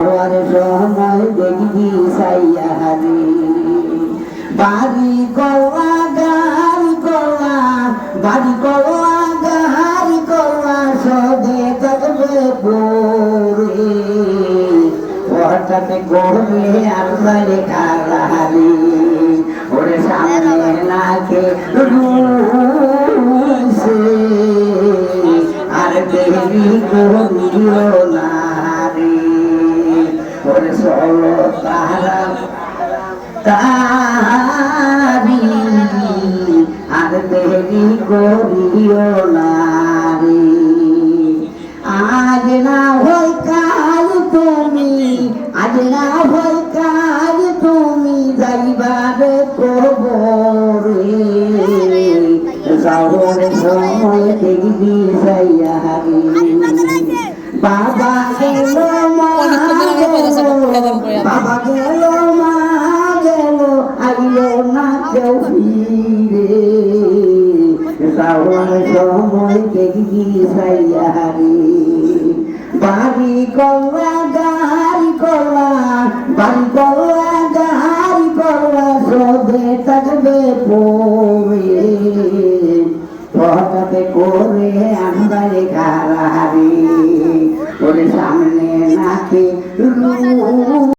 সময় দেখি সাইয়ারি বাড়ি কলা গাড়ি কলা বাড়ি কলা গাড়ি কলা সদে থাকবে পরে হঠাৎ করবে আল্লাহ খারারি ওরে সামনে নাকে রুসে আর দেরি করিও না রে ওরে সলো তারা তারি আর দেরি করিও না রে আজ না হয় কাল তুমি আজ না হয় কাল তুমি যাইবারে কবরে যাওয়ার সময় দেখবি সাইয়ারি বাবা গেল মা বাবা গেল মা গেল আইলো না কেউ ফিরে যাওয়ার সময় দেখবি সাইয়ারি বাড়ি কলা গাড়ি কলা বাড়ি কলা গাড়ি কলা সবে থাকবে পরে হঠাৎ করে